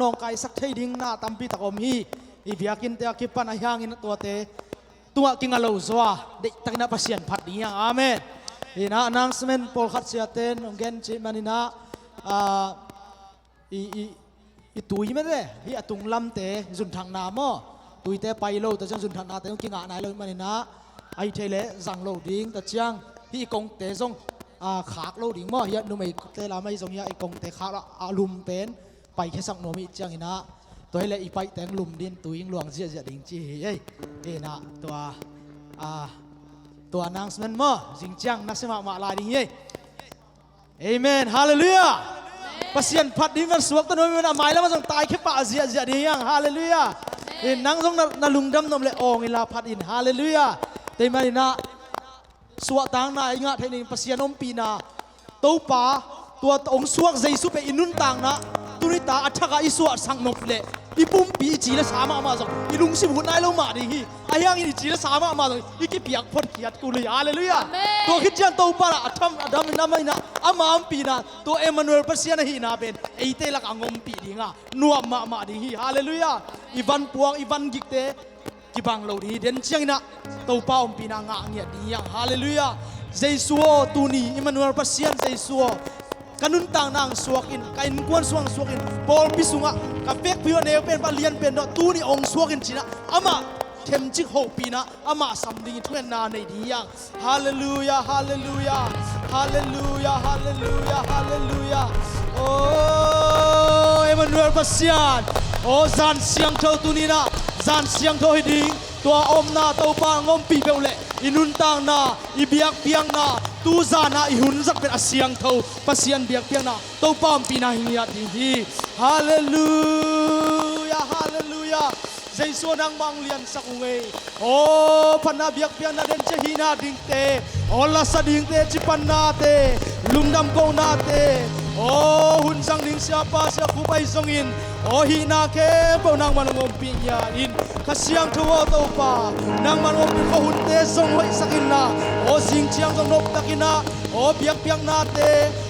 นองไก่สักเทดิ้งหน้าตั้มปีตะอมฮีอีเบียกินเตะกิปันayang inตัวเตตัวกิงอโลซัวเด็กตั้งนับเสียนพัดนี้อาเมนอีน่านังสเมนพอลขัดเสียเตนองเกนจิมันน่าอีตุยไม่ได้ฮีตุงลำเตจุนทางน้ำมั้ตุยเตไปโลแต่จังจุนทางน้ำแต่ต้องกิงอ่ะไหนเลยมันน่าไอเทเลจังโลดิ้งแต่จังฮีกงเตซงขากโลดิ้งมั้ฮีนุ่มไอเตลาไม่ซงฮีไอกงเตขากละอาลุมเตนไปแค่สักโนมิจังอีน่าตัวให้เลยอีไปแต่งลุมดินตัวยิงหลวงเสียจะดิ้งจีเอ้ยน่ะตัวนางสมันมั้จริงจังนักสมามาลายดิ้งเอ้เอเมนฮาเลลูยาปัสยันพัดดิ้งกันสวกตัวนู้นมันหมายแล้วมันต้องตายแค่ป่าเสียจะดิ้งยังฮาเลลูยานางต้องนาลุงดำนมเลยองอิลาพัดอินฮาเลลูยาแต่มาดินะสวกต่างนาอิงะเทนิงปัสยันอมปีนาตัวป่าตัวองสวกใจสุเปอินุนต่างนะตุนิตาอัฐกะอิสวะสังนบเลอีปุ่มปีจีละสามมาส่งอีลุงสิบุนายลงมาดิฮีอายังอีจีละสามมาส่งอีกิเปียกพอดเกียดกูเลยฮาเลลูยาตัวคิดจันตัวปาระอัฐมอดัมนาไม่นะอามาอัมปีนะตัวเอมานูเอลปัสยานะฮีนาเป็นไอเตลักangomปีดิงะนัวมาดิฮีฮาเลลูยาอีวันปวงอีวันกิกเตกิบังโลดีเดนเชียงนะตัวป้าอมปีนางะเงียดียังฮาเลลูยาเจสัวตูนีอีมานูเอลปัสยาเจสัวกันุนต่างนางสวกอินกัอินกวนสวงสวกอินบอลพิสุงะกับเฟกพิวเนลเป็นบาเลียนเป็นดอตูนี่องสวกอินจีนะอามาเทมจิกโฮปีนะอามาสัมดิงทุนนาในดียังฮาเลลูยาฮาเลลูยาฮาเลลูยาฮาเลลูยาฮาเลลูยาโอ้เอมานูเอลปัสยานโอ้จานเสียงเท่าตูนี่นะจานเสียงเท่าฮิดิงตัวอมนาตัวปางอมปีเปล่าอินุนต่างนาอีเบียกเปียงนาตูจานาอิหุนจักเป็นอาเซียงเท่าปัสยันเบียกเปียงนาตัวปามปีนาหินยาดิฮีฮาเลลูยาฮาเลลูยาใจส่วนนางบางเลียนสักเวโอ้พันนาเบียกเปียงนาเดนเจฮีนาดิงเตโอลาสดิงเตจิปันนาเตลุงดำกงนาเตโอ้หุ่นสังดิงเสียป้าเสียคู่ไปทรงอินโอ้ฮีนาเคเป้านางมันงมปีญาอินข้าเสียงทัวตัวป้านางมันงมปีเขาหุ่นเตทรงไว้สักอินนาโอ้สิงเชียงทรงนบตักินาโอ้เบียกเปียงนาเต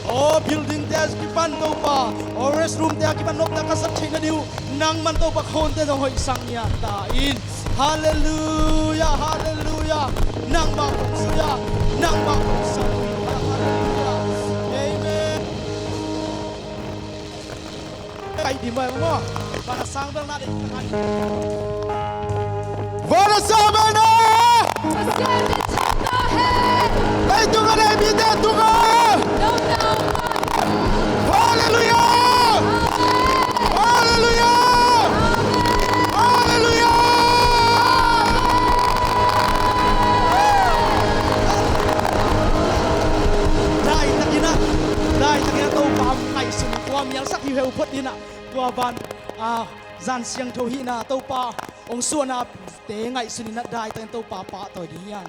โอ้บิลดิ้งเตกิปันตัวป้าโอ้เรสรูมเตกิปันนบตักสักชิงดิวนางมันตัวป้าคนเตทรงไว้สังยาตาอินฮาเลลูยาฮาเลลูยานางมาสุยานางมาสุยาฮาเลลูยาเอเมนไอ้ดีไหมมั้งบ้านสังเรื่องนั้นบ้านสังเรื่องนั้นไอ้ตุกอะไรมีแต่ตุกฮาเลลูยาฮาเลลูยาฮาเลลูยาได้ตะกี้นะตัวปามไก่สุนตัวเมียสักที่เหวพดดินะตัวบ้านจานเสียงโทฮีนาตัวปาองส่วนนาเตะไงสุนินัดได้แต่ตัวปาปะตัวดียัง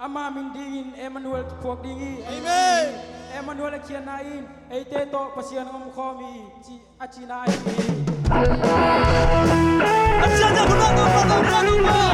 ama min dingin Emmanuel pok dingi. Amen. Emmanuel kianain ite to pasian ngom khomi ci acina ai. Aja guna to pa.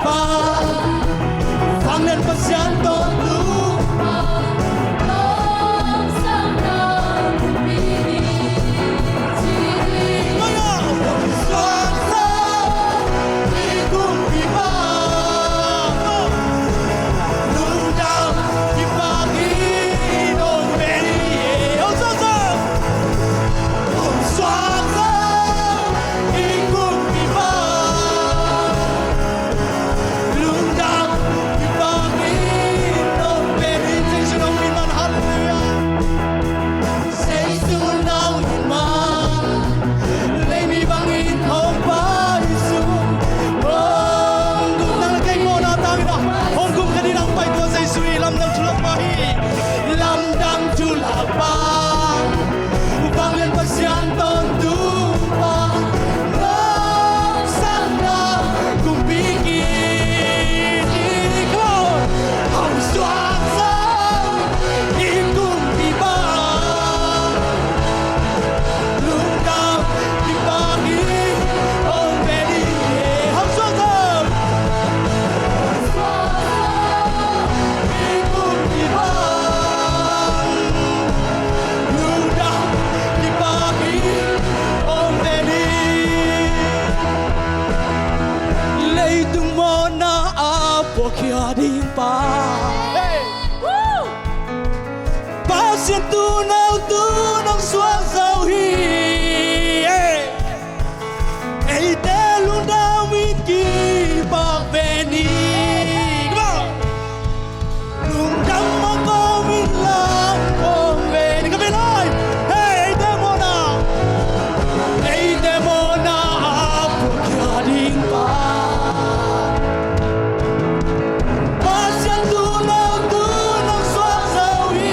pa vang lên pasyan tôn lupa Pasien tunang suang sau hi ei te lunda min ki bak veni lundang mako min lang kong veni ka benai ei te mona apo kya ding pa Pasien tunang suang sau hi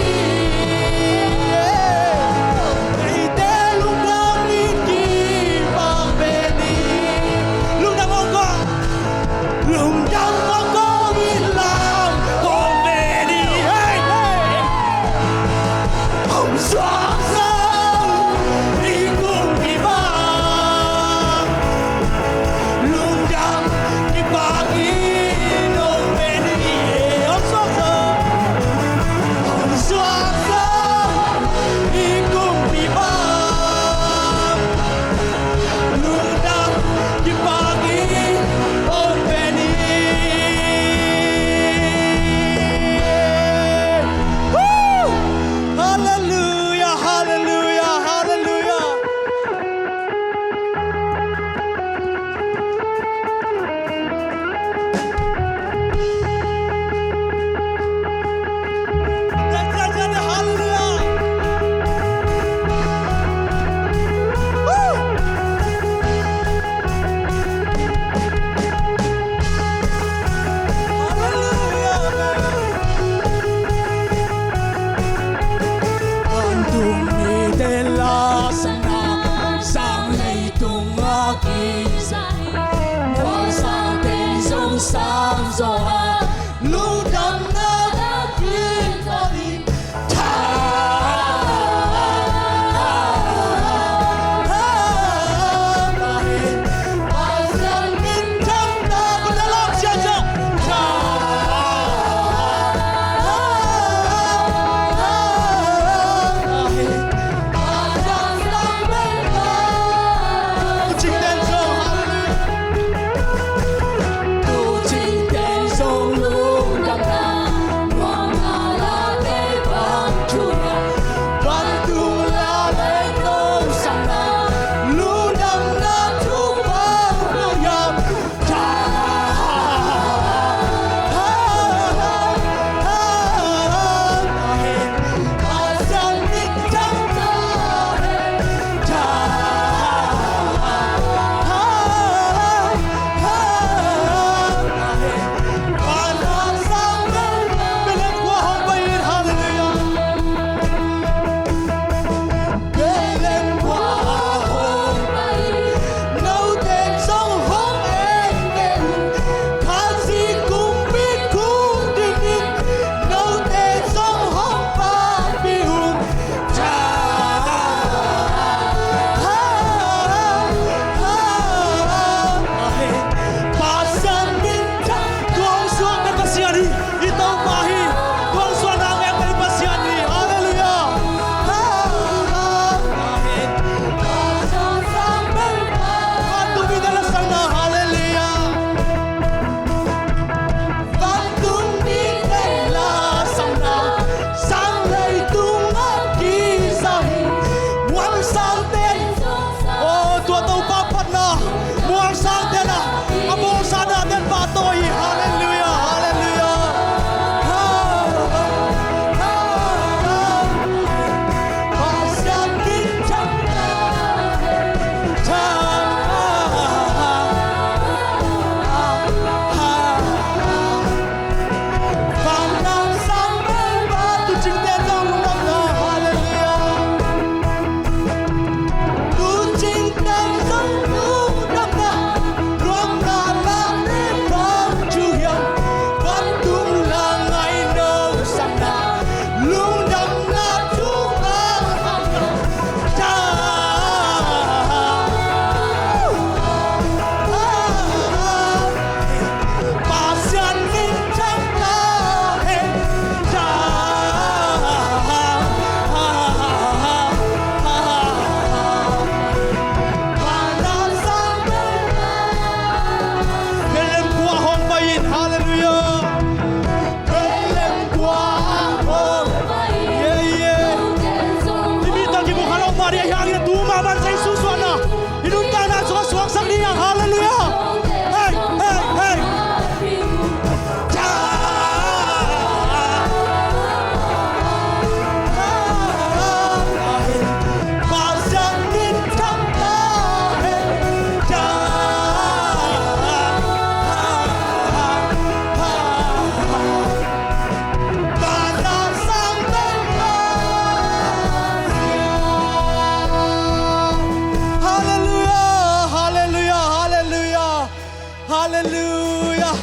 Hallelujah.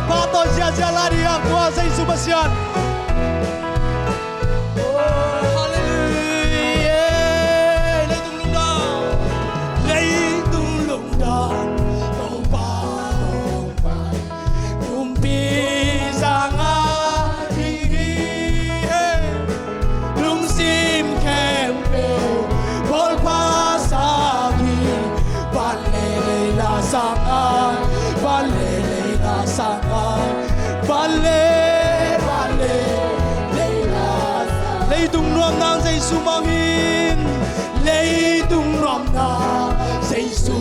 Pato siya lari ako sa Subasyan. Hallelujah. Lấy tung lùng đàn tàu bao cùng bi sang lung sim kem bèo bol qua sa gi ban lê la sang ban lê la sang ban lê la lấy tung nuông nang dây su mang hin lấy tung nuông nang dây su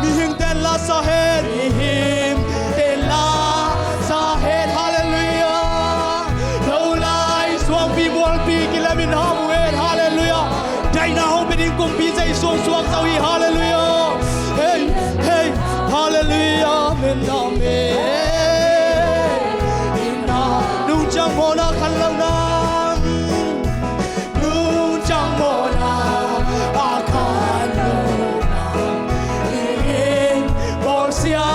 mi hieng tên la sa hết mi hieng tên la sa hết hallelujah lâu lai xuống pi buồn pi kilamin ham hết hallelujah đại na hong bên cùng pi dây xuống xuống sau hi hallelujah hey hey hallelujah men amen inna nung chang mo na khăn lâu na nung chang mo na a khăn lâu na in bol sia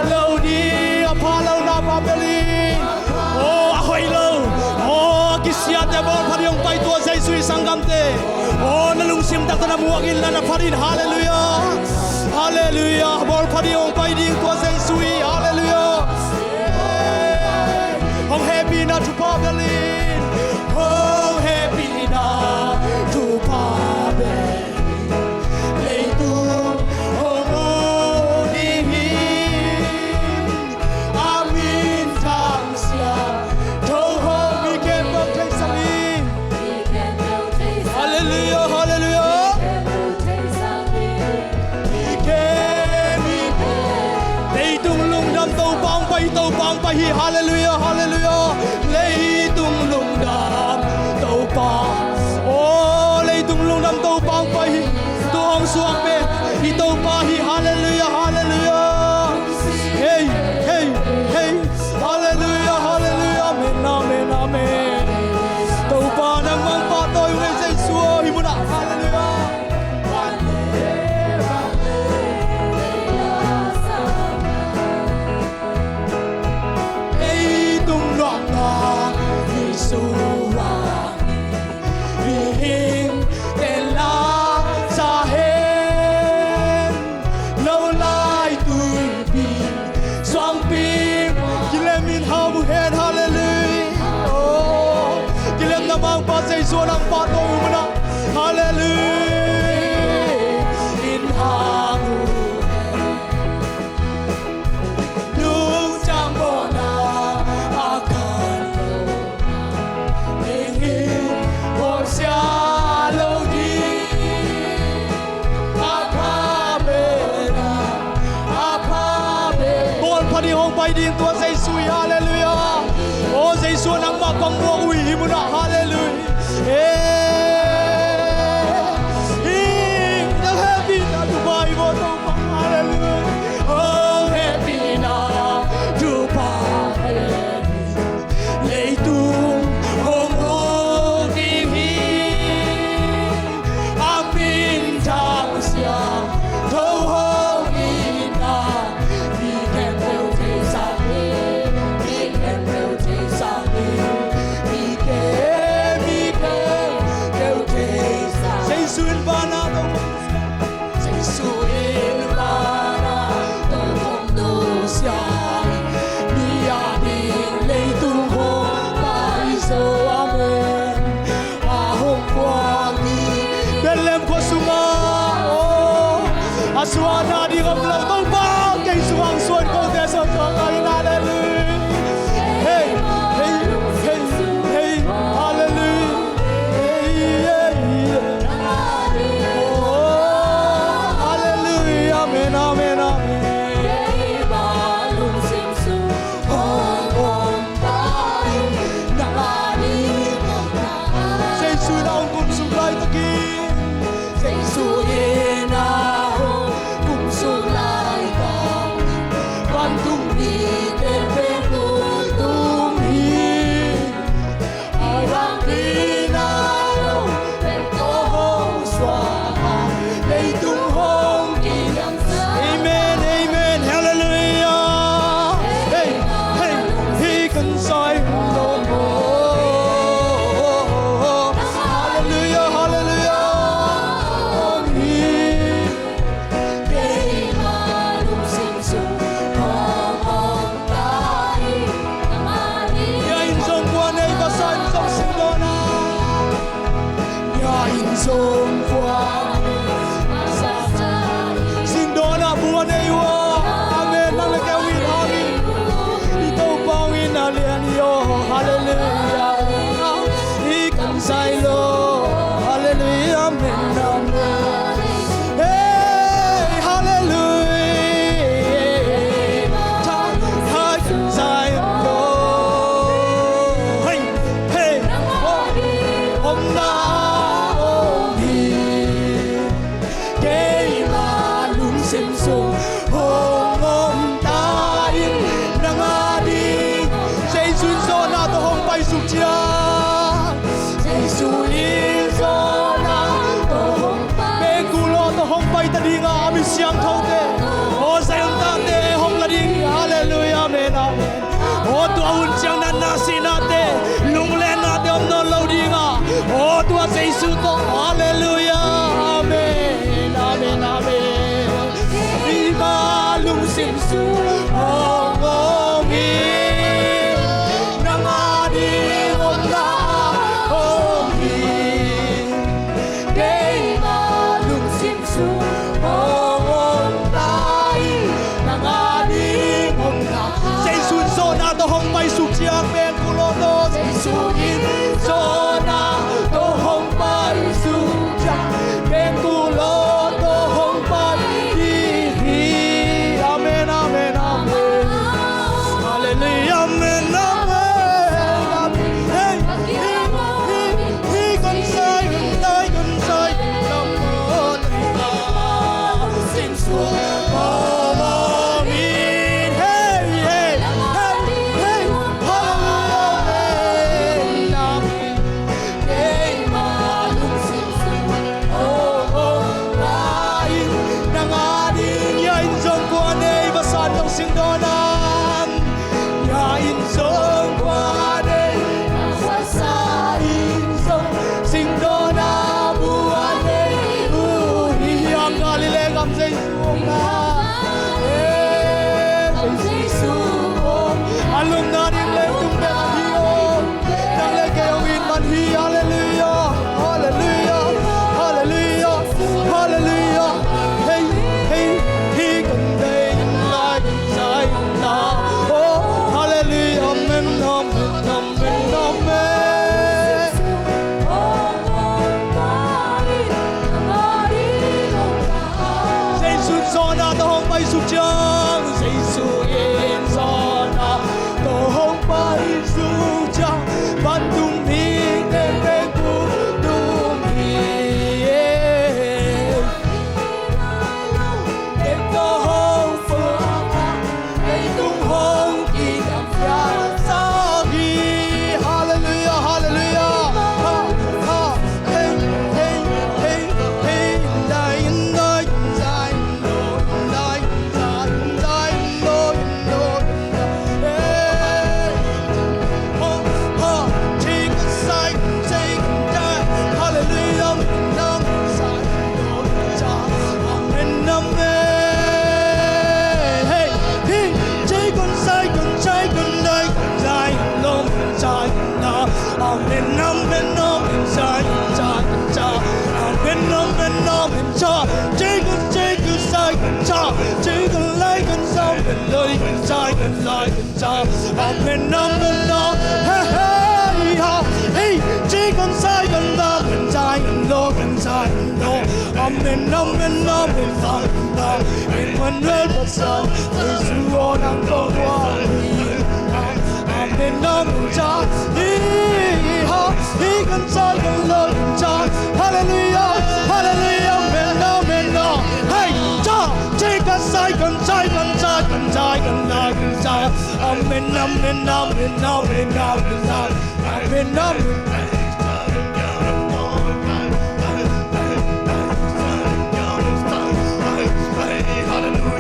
lâu đi pa lâu na pa beli oh ahoy lâu oh kisia te bol phariong pai tua sai sui sangam te oh nalung sim tak na muagil na farin hallelujah hallelujah bol phariong pai ding tua sai sui hallelujah hong happy na tu pa belin hong happy na tu pa belin lei tu hong di amin thang sia to hong mi ken bo thai sami hallelujah hallelujah mi ken lei tung lung dam tàu bang pai hi hallelujah hallelujah lei tung lung dam tàu bang oh lei tung lung dam tàu bang pai hi tu hong suang pe hi tàu pa hi hallelujah hallelujah hey hey hey hallelujah hallelujah amen amen amen tàu pa nang mang pa tôi ngai sai suo hi muna hallelujah Số năng pa tôi mà hallelujah in hangu nung chang bo na akan ingin bol sia lâu đi apame bol phani hong pai ding tua sai sui hallelujah oh sai số năng ma kong mo ui hi muna hallelujah Suara di rumah tau bang, kay suang suan kau desa suang kali hallelujah. Hey, hey, hey, hey, hallelujah. Hey, oh, hallelujah, amen, amen, amen. Say suan ang kum sublay taki, say suan. Hallelujah. sim su ong mi nang adi ong na ong mi dei ma lung sim su ong tai nang adi ong na Say sun so na to hong pai suk chiang ben kulo to say su in so na to hong pai su cha ben ku lo to hong pai di hi Amen, amen, amen. Hallelujah, amen, amen. Hey, he con sai, con sai, nam mô sim su Amen. Hey, hey, hey, hey. Hallelujah, amen. dei ma lung sim su ong tai Nang ading yain song kwa nei basan tong sindonan. Yain song kwa nei sa in song sindona buan nei uri yang galile kam sei suong na. Sei suong alum na din le tung de hiyo. Nang le ke win man hi hallelujah. Hallelujah. Hallelujah. Hallelujah. Hey, hey, he can day like sai na. Oh, hallelujah. Amen, amen, amen, amen. Say su so na to hong pai su chang. Say su yên so na to hong pai su chang. Ban tung mi den be ku tung mi. Em to hong fu em tung hong ki nam ya sa gi. Hallelujah, hallelujah. Ha ha. Hey, hey, hey, hey. Dai dai dai no dai dai dai no no. Hey. Ha ha. Take a side, take that. Hallelujah. Nam sai no cha. Amen, amen. Hey, hey. Take on side, dai dai no sai na. Amen, amen, amen. Sai cha cha. Amen, amen, amen. Cha. Take a side, cha. Take a like and sound and like and side and like and cha. Amen, amen, amen. Hey, hey, ha. Hey, take on side and love and side and love and side and love. Amen, amen, amen. In one word but some is you all and go on. Amen, amen, cha. Ha. He can side and love and cha. Hallelujah, hallelujah. Amen, amen, amen. Hey, cha. Take a side and side and side and side and like and side. Amen, amen, amen, amen, amen, amen, amen. Hallelujah, amen, amen,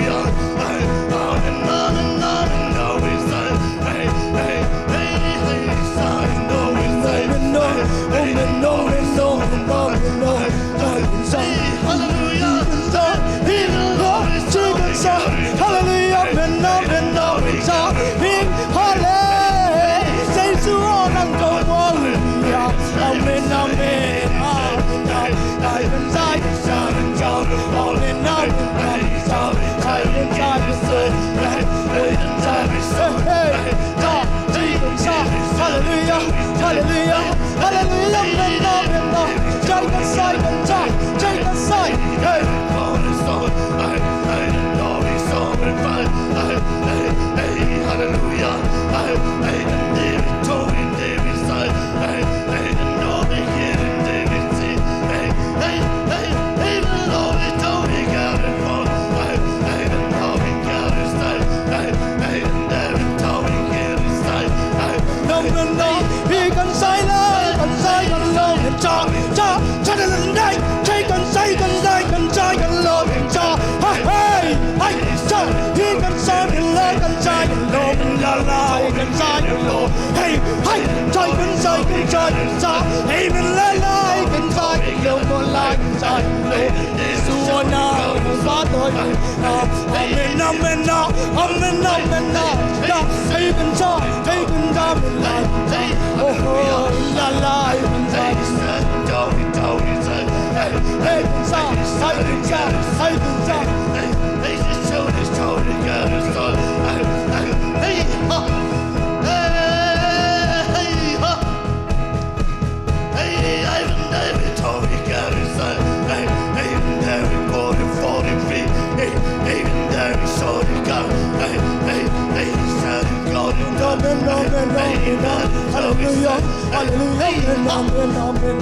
amen, hallelujah. Say to all and go on. Amen, amen, hallelujah, hallelujah, hallelujah, amen, amen. Take a side and take a side. Hey. Hey, hey, take and say, amen, la la, can say, lông con lại dài lông Chúa nào phá tôi Amen amen amen amen Hãy cần cho mình lại Oh la la hãy Hallelujah, hallelujah, amen, amen,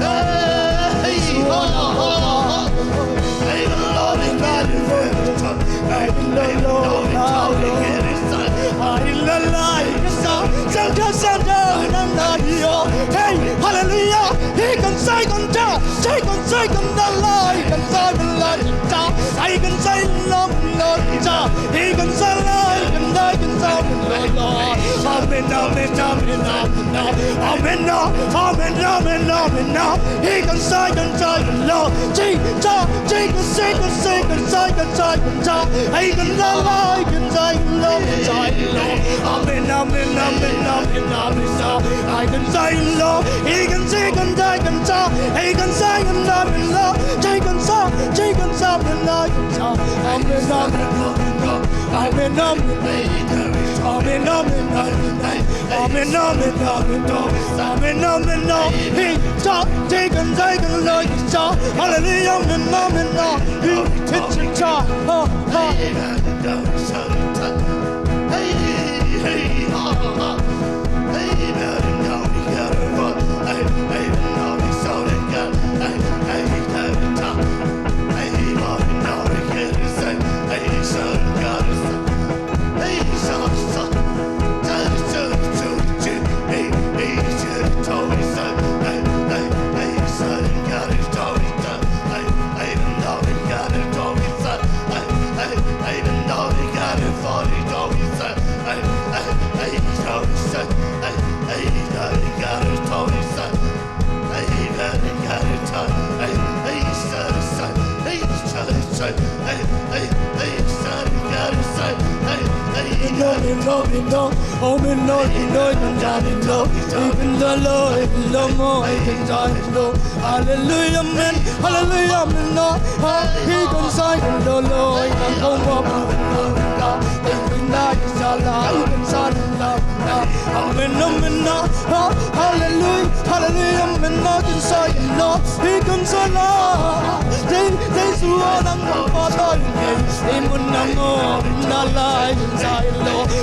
Hey, hallelujah, he can say con cha, say con da lie, can say con lie cha, I can say love cha, he can say lie, can die, can say love. Amen, amen, amen, amen, amen, amen, amen, he can say love, cha, can say cha, he can lie, can say love, amen, amen, amen, amen, amen, I can say love, he can say can die, can cha, he can say can love, and love, can say, and love, amen, amen, amen, amen, amen, amen, amen, amen, he talk, take and take and love, hallelujah, amen, amen, he hits cha, Hallelujah, amen, hallelujah, amen, he can say the Lord, and come up amen, amen, hallelujah, hallelujah, amen, can say Lord, he can say Lord, they swore them for the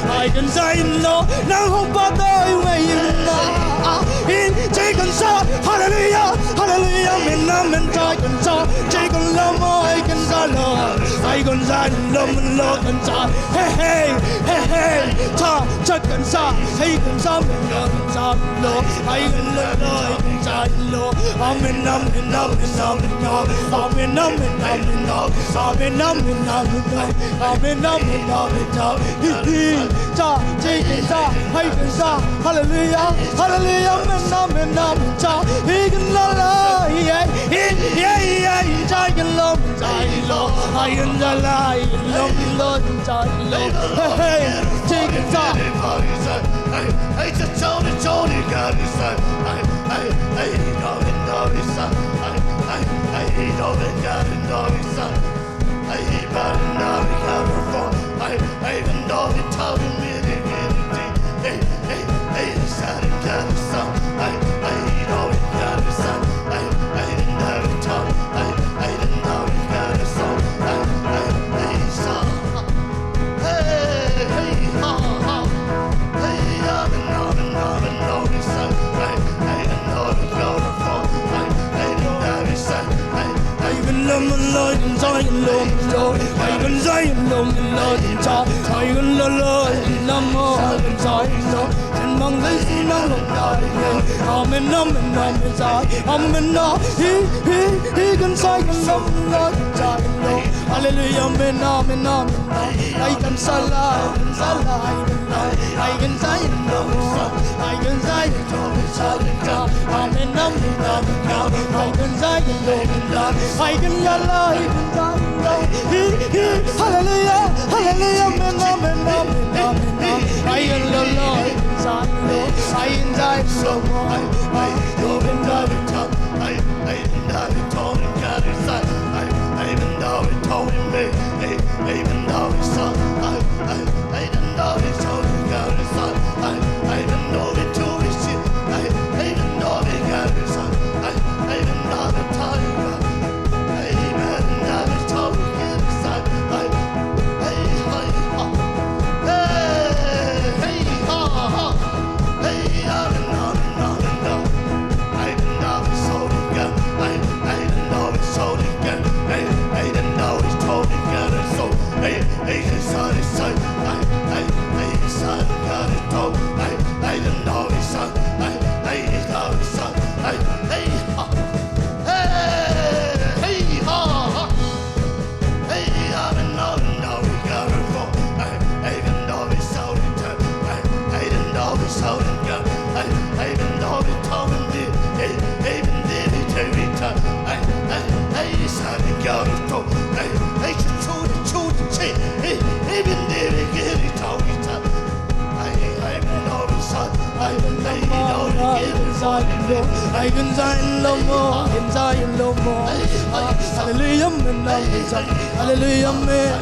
I can say Lord, now hope but I way in take and saw, hallelujah, hallelujah, amen, amen, take a love, I can say Lord, I can say love, and say, hey, check and say, hey, can say, Lord, I can say, Lord, amen, amen, amen, amen, amen, hallelujah, hallelujah, amen, amen, he can lie, yeah, I can love, I can lie, love, hey, take it off. I just told it, God is son. I know his son. I know that God and know his son. I even know he got her phone. I even know he told him hey, son, God is son. I know he got his son. I didn't know he told him. I didn't know he got his son. Hey, son. Hey, ha. Hey, I know his son. I know he got her phone. I didn't know his son. I even love my Lord and I can love I can say love my Lord and I can love and I'm more than I know. And mong lấy xin năng lòng đại nhân amen amen amen amen he can say can love Lord and hallelujah amen amen amen I can say I can say love I can say Amen, amen, amen. I can say the Lord, I can lie, hallelujah, hallelujah, amen, amen, amen, amen. I can lie, I can die so more. I even though it told, I even though it told him God is son, even though it told him me, even though it's son, even though it told him God is son, even though it told his shit, even though it God is son, even though the time, even though it told him God is son, I can sign no more, can sign no more. Hallelujah, man, hallelujah, man.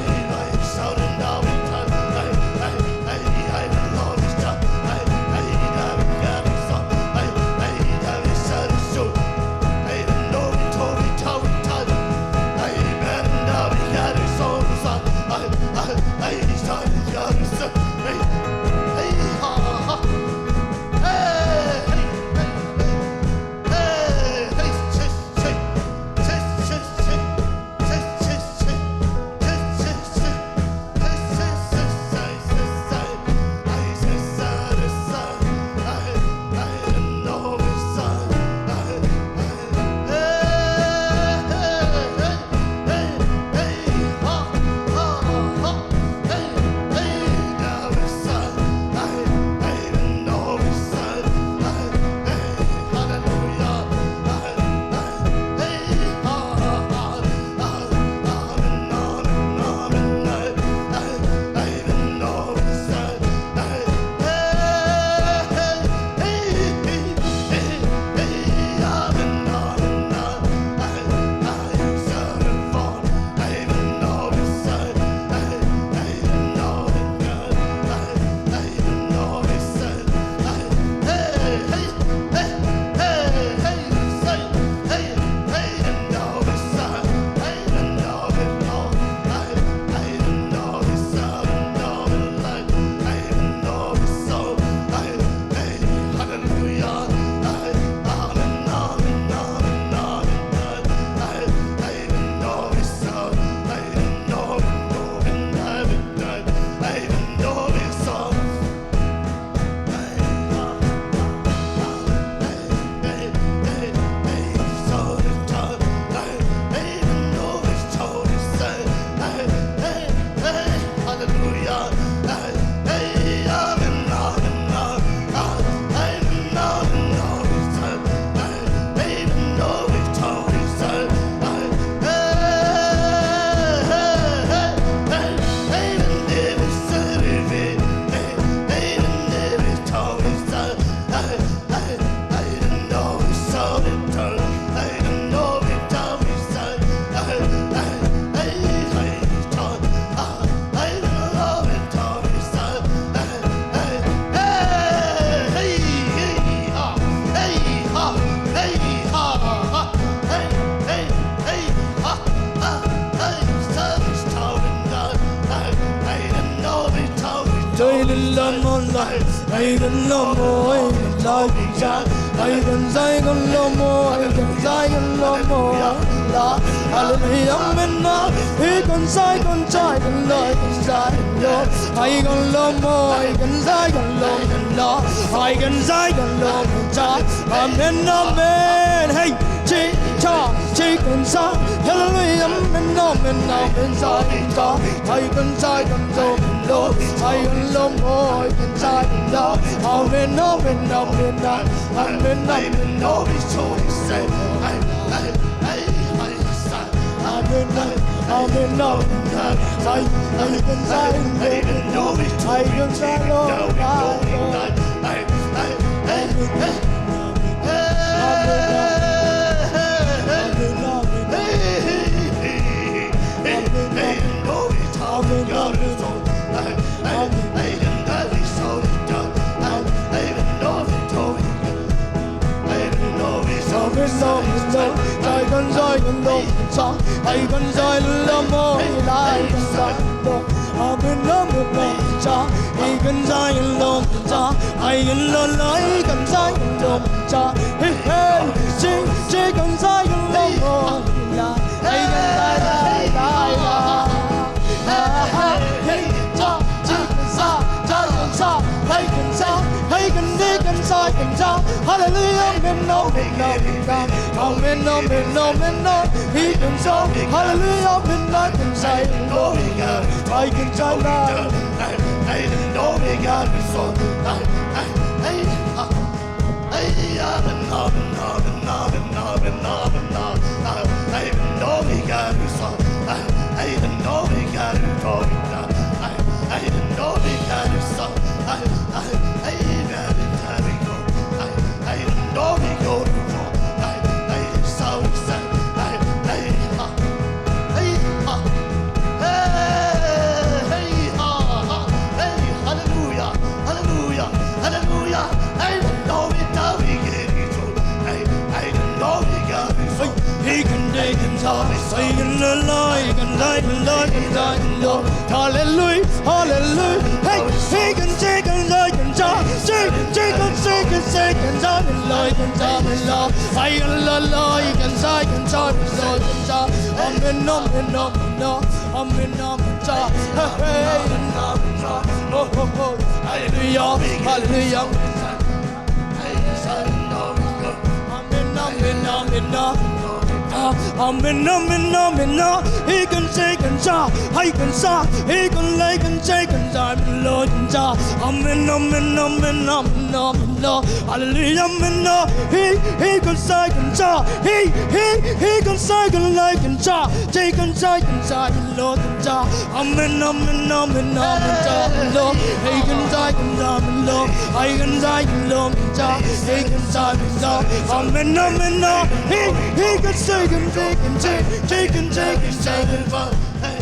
I can no more, I can like that. I can say no more, I can say no more. La, hallelujah, amen. He can say, can try, can lie, can say no. I can no more, I can say no more. I can say no more. Amen, amen. Hey, chicken sa, hallelujah, amen, amen, amen. I can say no more. Lord, I can love more than time, Lord. Amen, amen, amen, amen, amen, Lord, it's all he said. Amen, amen, amen, I can say, Lord, I can say, Lord, I can say I can say love more I can say amen amen cha I can say love cha I can love I can say love cha hey hey she can say love more I can say la hey cha I can say I can say hallelujah amen amen amen amen he can say hallelujah amen I can say I can say I didn't know we got so hallelujah, hallelujah. Hey, he can take and like and talk. Take and take and take and talk and like and talk and love. I can lie and say and talk and like and talk. Amen, amen, amen, amen, amen, talk. Hey, oh, oh, oh, hallelujah, hallelujah. Amen, amen, amen. Amen, amen, amen. He can take and talk, I can talk, he can like and take and talk, Lord and talk. Amen, amen, amen, amen, amen, hallelujah, amen. He can say and talk, he can say and like and talk, take and take and talk, Lord and talk. Amen, amen, amen, amen, Lord. He can take and talk, Lord. I can take and Lord and talk, he can say and talk. Amen, amen, he can say and take and take and take and take and fun. Hey,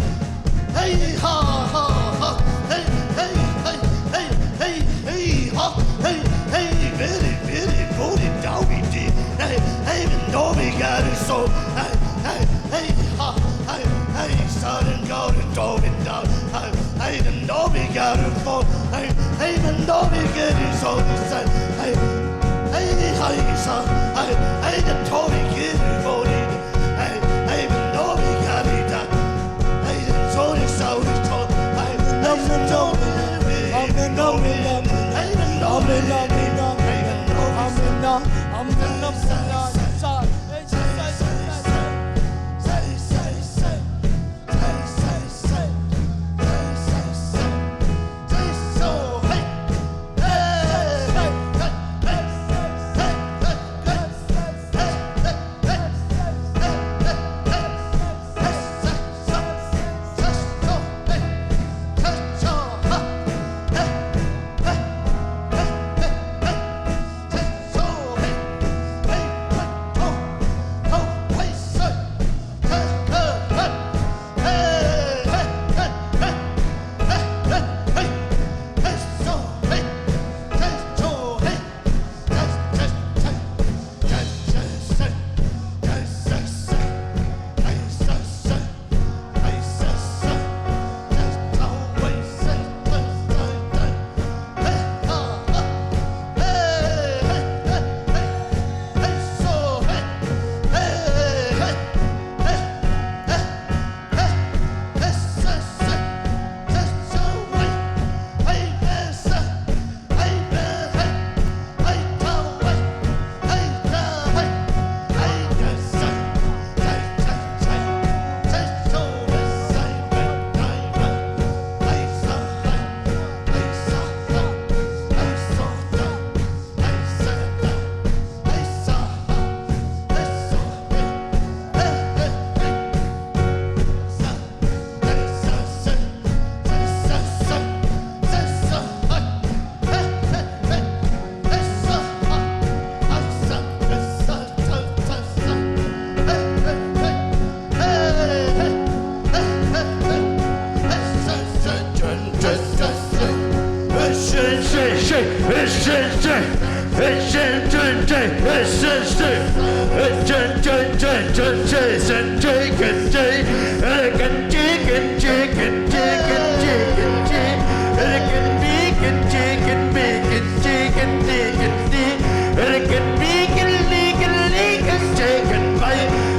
hey, ha, ha, ha. Hey, hey, hey, hey, hey, hey, ha. Hey, hey, very, very good and doggy did. Hey, hey, no, we got it so. Hey, hey, hey, ha. Hey, hey, son and God and dog and dog. Hey, hey, no, we got it for. Hey, hey, no, we get it so. Hey, hey, hey, son. Hey, hey, the Toby get it for it.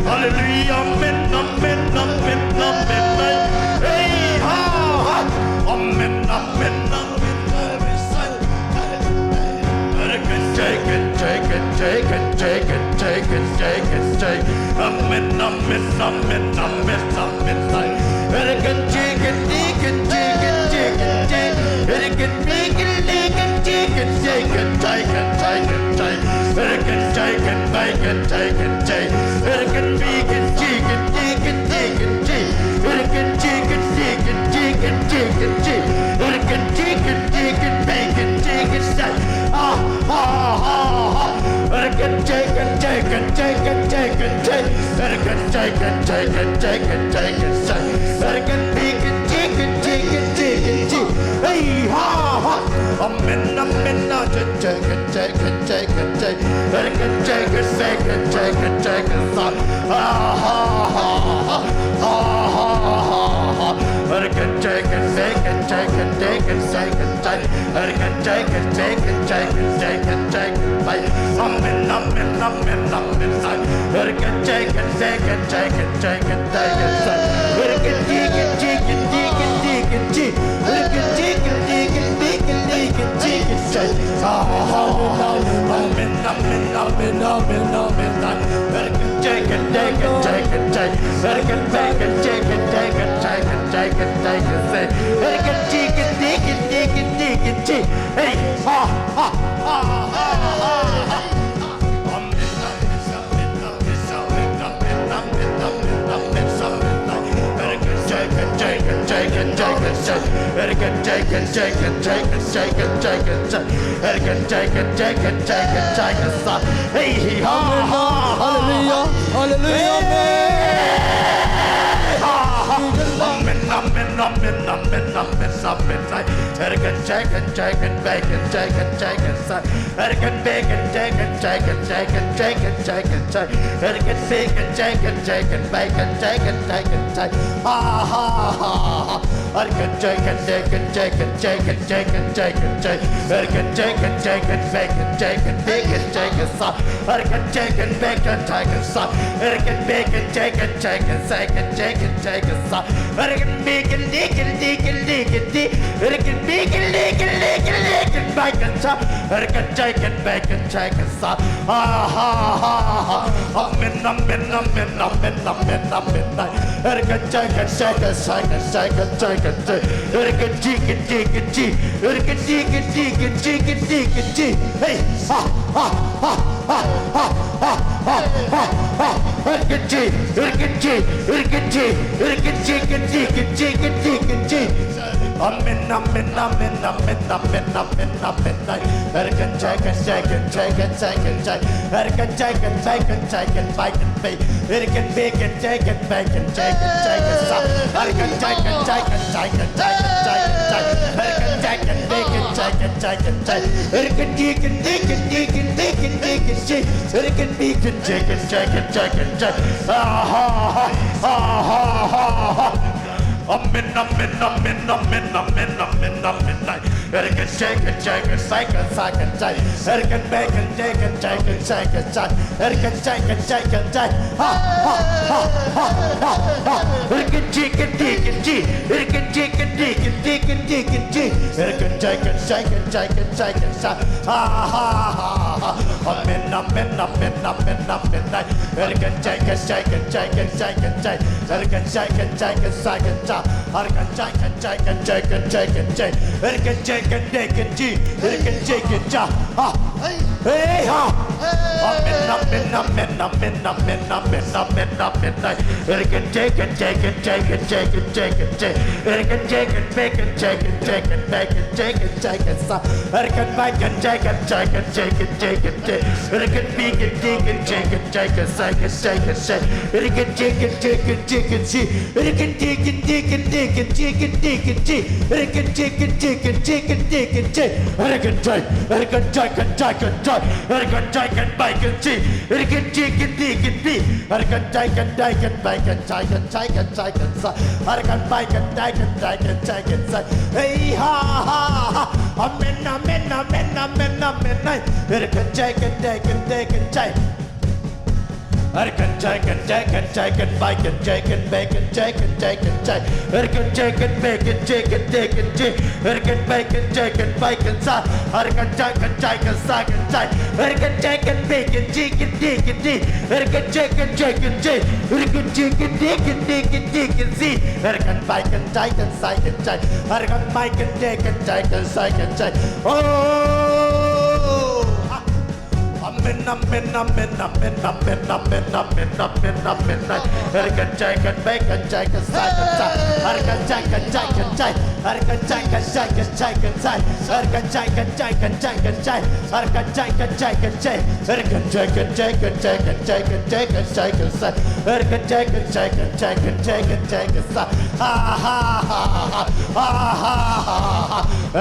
Hallelujah, amen, amen, amen, amen. Hey, ha, ha, amen, amen, amen. Take it, take it, take it, take it, take it, take it, take it. Amen, amen, amen, amen, amen. Take it, take it, take it, take it, take it, take it. Take it, take it, take it, take it, take it, take it, take it, take it. Take it, take it, take it, take it, take it. Take it, take it, take it, take it, take it, take it. Take it, take it, take it, take it, take it, take it. Take it, take it, take it, take it, take it, take it. Ah, ah, ah, ah. Take it, take it, take it, take it, take it, take it. Take it, take it, take it, take it, take it, take it. Take it, take it, take it, take it, take it, take it. Hey, ha, ha. Amen, amen, take it, take it, take it, take it. Take it, take it, take it, take it, take it. Ah, ha, ha, ha, ha, ha, ha. Take it, take it, take it, take it, take it, take it, take it. Take it, take it, take it, take it, take it. Amen, amen, amen, amen. Take it, take it, take it, take it, take it, take it. Take it, take it, take it, take it, take it, take it. Take it, take it, take it, take it, take it, take it, take it. Amen, amen, amen, amen, amen. Take it, take it, take it, take it. Take it, take it, take it, take it, take it, take it, take it. Take it, take it, take it, take it, take it, take it. Hey, ha, ha, ha, ha, ha. Take it, take it, take it, take it, take it, take it, take it, take it, take it, take it, take it, take it, take it, take it, take it. Hey, ha, ha, Hallelujah, hallelujah, amen, amen, amen, amen, amen, amen. Take it, take it, take it, take it, take it, take it. Take it, take it, take it, take it, take it, take it, take it, take it. Take it, take it, take it, take it, take it, take it, take it. Ha, ha, ha. Take it, take it, take it, take it, take it, take it, take it, take it. Take it, take it, take it, take it, take it, take it, take it. Take it, take it, take it, take it. Take it, take it, take it, take it, take it, take it, take it. Take it, make it, make it, make it, make it, make it, make it, make it, make it, make it, make it. Take it, take it, make it, take it. Ha, ha, ha. Amen, amen, amen, amen, amen, amen. Take it, take it, take it, take it, take it, take it. Take it, take it, take it, take it. Take it, take it, take it, take it, take it, take it. Hey, ha, ha, ha, ha, ha, ha, ha, ha, ha. Take it, take it, take it, take it, take it, take it, take it, take it, take it, take it. Amen, amen, amen, amen, amen, amen, amen. Take it, take it, take it, take it, take it, take it. Take it, take it, take it, take it, make it be. Take it, make it, take it, make it, take it, take it. Take it, take it, take it, take it, take it, take it, take it. Take it, make it, take it, take it, take it. Take it, take it, take it, take it, take it, take it, take it. Take it, make it, take it, take it, take it, take it. Ah, ha, ha, ha, ha, ha. Amen, amen, amen, amen, amen, amen, amen. Take it, take it, take it, take it, take it, take it. Take it, make it, take it, take it, take it, take it. Take it, take it, take it, take it. Ha, ha, ha, ha, ha, ha. Take it, take it, take it, take it. Take it, take it, take it, take it, take it, take it. Take it, take it, take it, take it, take it. Ha, ha, ha, ha. Amen, amen, amen, amen, amen. Take it, take it, take it, take it, take it, take it. Take it, take it, take it, take it, take it. Take it, take it, take it, take it, take it, take it. Take it, take it, take it, take it, take it. Ha, Hey ha. Amen. It can take it. It can take it, bake it, take it. It can bake it, take it. So it can bake it, take it. It can bake it, take it. It can take it. It can take it. See. It can take it. It can take it. It can take it. It can take it. It can take it. Bake it, see. It can take it. It can take it. Bake it, take it. So I can bake it, take it. Hey ha. Amen. It can take it. I can take it, bake it, take it. It can take it, bake it, take it. It can take it, bake it, take it. It can bake it, take it, bake it. I can take it, take it. It can take it, bake it, take it. It can take it, take it. It can take it, take it. See, it can bake it, take it. I can bake it, take it. Oh. Amen.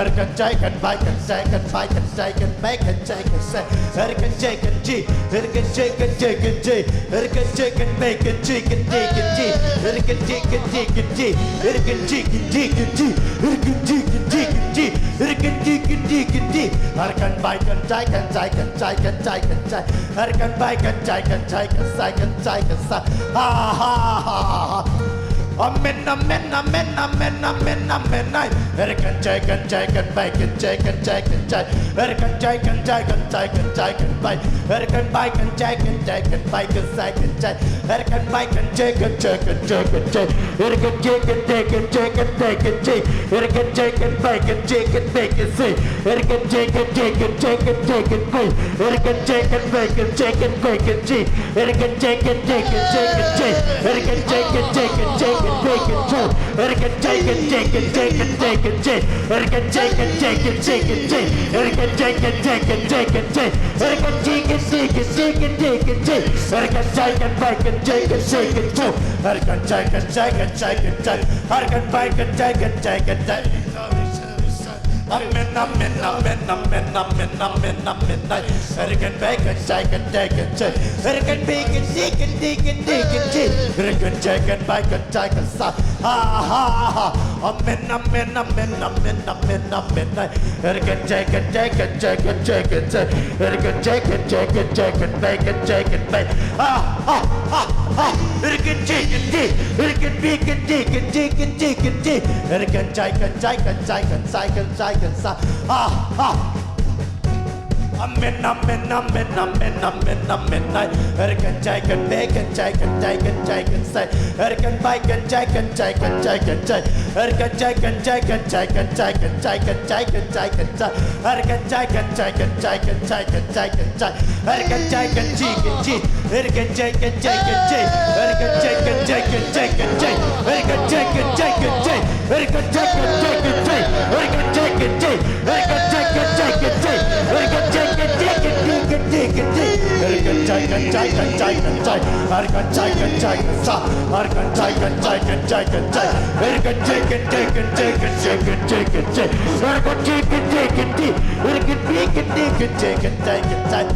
It can take it, bake it, take it. I can take it. I can take Amen. It can take it, take it, bake it, take it. It can take it, take it, bake. It can bake it, take it, bake it, take it. It can bake it, take it. It can take it, take it, bake it, see. It can take it, bake it, take it, bake. It can take it, bake it, take it, see. It can take it, take it, take it, bake it, see. It can take it, take it, take it, see. It can take it, take it, take it. Take it too. It can take it, take it, take it, take it, take. It can take it, take it, take it, take. It can take it, take it, take it, take. It can take it, take it, take it, take it, take. It can take it, bake it, take it, take it too. It can take it, take it, take it, take. It can bake it, take it, take it, take. Amen. It can bake it, take it, take it, take. It can bake it, take it, take it, take it, take. It can take it, bake it, take it, sa. Amen. It can take it, take it, take it, take it, take. It can take it, take it, take it, bake it, take it, bake. It can take it, take. It can bake it, take it, take it, take it, take. It can take it, take it, take it, take it, take it, sa. Amen. It can take it, bake it, take it, take it, take it, say. It can bake it, take it, take it, take it, take. It can take it, take it, take it, take it, take it, take it, take it, take. It can take it, take it, take it, take it, take it, take. It can take it, take it, take. It can take it, take it, take. It can take it, take it, take it, take. It can take it, take it, take. It can take it, take it, take. It can take it, take. It can take it, take it, take. It can take it, take it, take it, take it, take. It can take it, take it, take it, take. It can take it, take it, sa. It can take it, take it, take it, take. It can take it, take it, take it, take it, take it, take. It can take it, take it, take. It can take it, take it, take it, take it, take.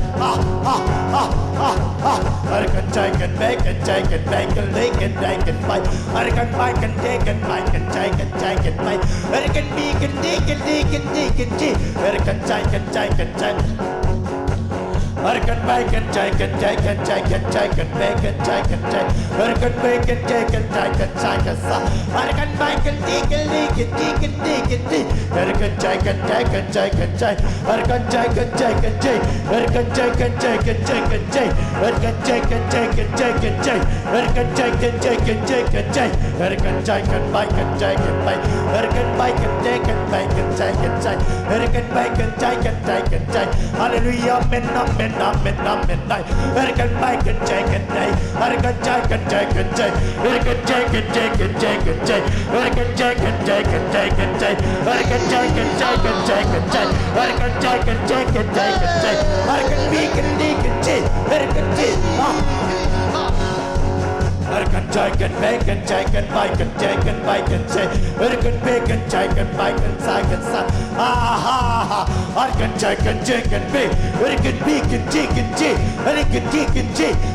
It can take it, make it, take it, make it, make it, take it, bake. It can bake it, take it, make it, take it, take it, bake. It can make it, take it, take it, take it, take. It can take it, take it, take. Arkan bacon jacket jacket jacket jacket bacon jacket jacket Arkan bacon jacket jacket jacket sa Arkan bacon ticket ticket ticket ticket ticket Arkan jacket jacket jacket jacket Arkan jacket jacket jacket Arkan jacket jacket jacket jacket Arkan jacket jacket jacket jacket Arkan jacket jacket jacket jacket Arkan jacket bacon jacket bacon Arkan bacon jacket bacon jacket jacket Arkan bacon jacket jacket jacket Hallelujah amen amen amen amen Arkan bacon jacket jacket Arkan jacket jacket jacket Arkan jacket jacket jacket jacket Arkan jacket jacket jacket jacket Arkan jacket jacket jacket jacket Arkan jacket jacket jacket jacket Arkan bacon jacket jacket Arkan Arkan jacket bacon jacket bacon jacket bacon jacket Arkan bacon jacket bacon jacket jacket Arkan jacket jacket bacon Arkan bacon jacket jacket Arkan jacket jacket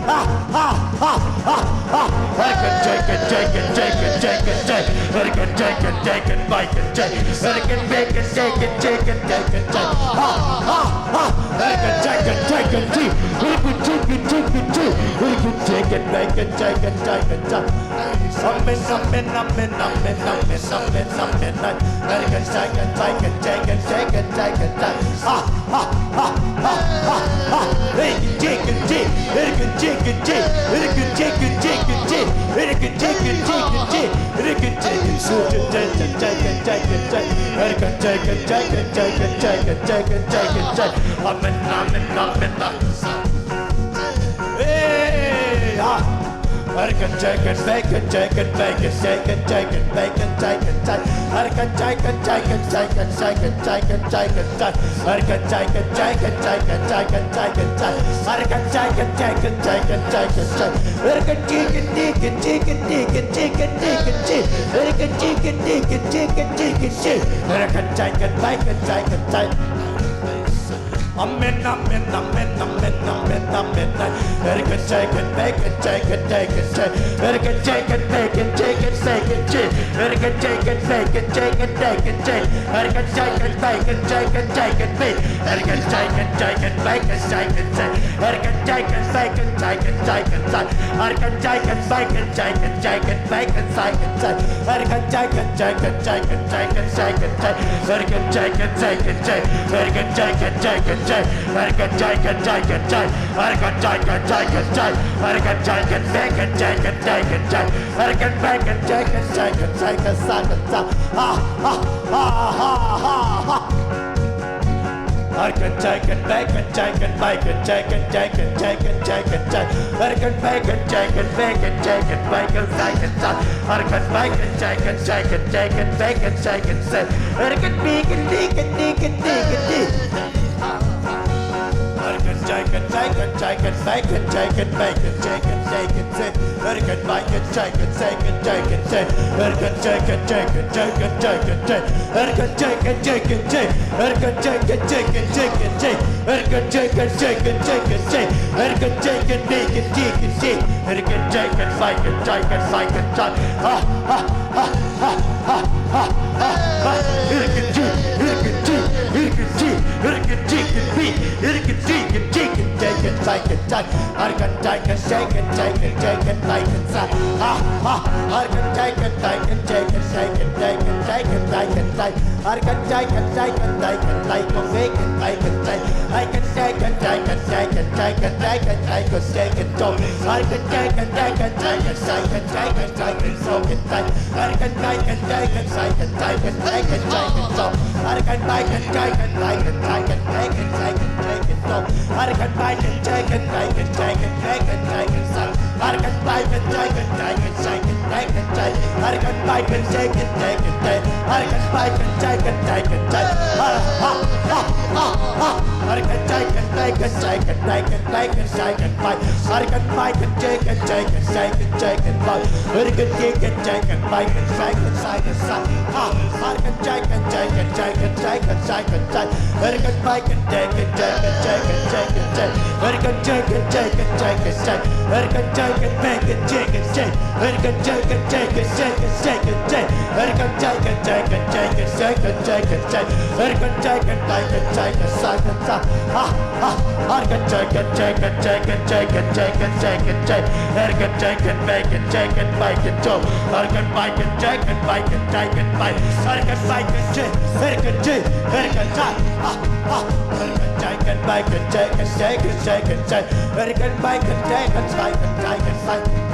Arkan jacket jacket jacket jacket jacket Arkan jacket jacket bacon jacket Arkan bacon jacket jacket jacket jacket Arkan jacket jacket jacket Arkan jacket jacket jacket Arkan jacket bacon jacket jacket jacket Amen amen amen amen amen amen amen Arkan jacket jacket jacket jacket jacket jacket Arkan jacket jacket Arkan jacket jacket jacket Arkan jacket jacket jacket Arkan jacket jacket jacket jacket Arkan jacket jacket jacket jacket jacket jacket Amen amen amen Hey Arkan jacket bacon jacket bacon jacket jacket bacon jacket jacket Arkan jacket jacket jacket jacket jacket jacket Arkan jacket jacket jacket jacket jacket Arkan jacket jacket jacket jacket Arkan chicken chicken chicken chicken chicken chicken Arkan chicken chicken chicken chicken Arkan jacket bacon jacket jacket Amen, amen, amen, amen, amen, amen. Arkan jacket bacon jacket jacket jacket Arkan jacket bacon jacket jacket jacket Arkan jacket bacon jacket jacket jacket Arkan jacket bacon jacket jacket jacket Arkan jacket jacket bacon jacket jacket Arkan jacket bacon jacket jacket jacket Arkan jacket bacon jacket jacket bacon jacket jacket Arkan jacket jacket jacket jacket jacket Arkan jacket jacket jacket Arkan jacket jacket Arkan jacket jacket jacket Arkan jacket jacket jacket Arkan jacket bacon jacket jacket jacket Arkan bacon jacket jacket jacket jacket Arkan jacket bacon jacket bacon jacket jacket jacket jacket Arkan bacon jacket bacon jacket bacon jacket Arkan bacon jacket jacket jacket bacon jacket Arkan bacon jacket jacket jacket Arkan jacket jacket jacket bacon jacket bacon jacket jacket Arkan bacon jacket jacket jacket Arkan jacket jacket jacket jacket Arkan jacket jacket jacket Arkan jacket jacket jacket Arkan jacket jacket jacket Arkan jacket bacon jacket Arkan jacket bacon jacket bacon Arkan jacket jacket jacket jacket bacon Arkan jacket jacket jacket jacket jacket jacket jacket Arkan jacket jacket jacket bacon bacon bacon Arkan jacket jacket jacket jacket jacket jacket jacket Arkan jacket jacket jacket jacket jacket jacket socket Arkan jacket jacket jacket jacket jacket jacket Arkan bacon jacket jacket jacket jacket jacket jacket Arkan bacon jacket jacket jacket jacket jacket Arkan bacon jacket jacket jacket jacket jacket Arkan bacon jacket jacket jacket Arkan bacon jacket jacket jacket Arkan jacket jacket jacket jacket jacket jacket Arkan bacon jacket jacket jacket jacket Arkan jacket jacket bacon jacket jacket Arkan jacket jacket jacket jacket jacket Arkan bacon jacket jacket jacket jacket Arkan jacket jacket jacket jacket Arkan jacket bacon jacket jacket Arkan jacket jacket jacket jacket Arkan jacket jacket jacket jacket jacket Arkan jacket jacket jacket jacket American chicken, chicken, chicken, chicken, chicken, chicken, chicken. American chicken, bacon, chicken, bacon, Joe. American bacon, chicken, bacon, chicken, bacon. American bacon, chicken, American chicken, American chicken. American chicken, bacon, chicken, chicken, chicken, chicken. American bacon, chicken, bacon, chicken, bacon.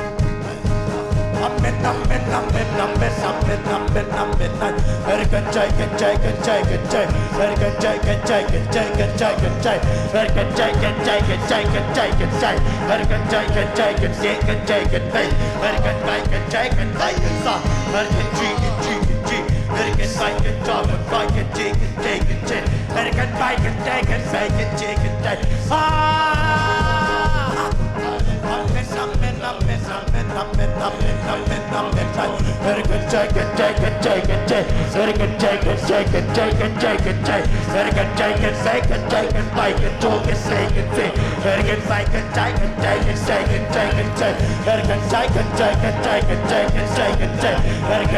Amen, amen, amen, amen, amen, amen, amen. American chicken, chicken, chicken, chicken. American chicken, chicken, chicken, chicken, chicken. American chicken, chicken, chicken, chicken, chicken. American chicken, chicken, chicken, chicken, bacon. American bacon, chicken, bacon, sauce. American chicken, chicken, chicken. American bacon, chocolate, bacon, chicken, chicken, chicken. American bacon, chicken, bacon, chicken, chicken. American chicken, chicken, chicken, chicken. American chicken, chicken, chicken, chicken, chicken. American chicken, bacon, chicken, bacon, chicken, chicken, chicken. American bacon, chicken, chicken, chicken, chicken, chicken. American chicken, chicken, chicken, chicken,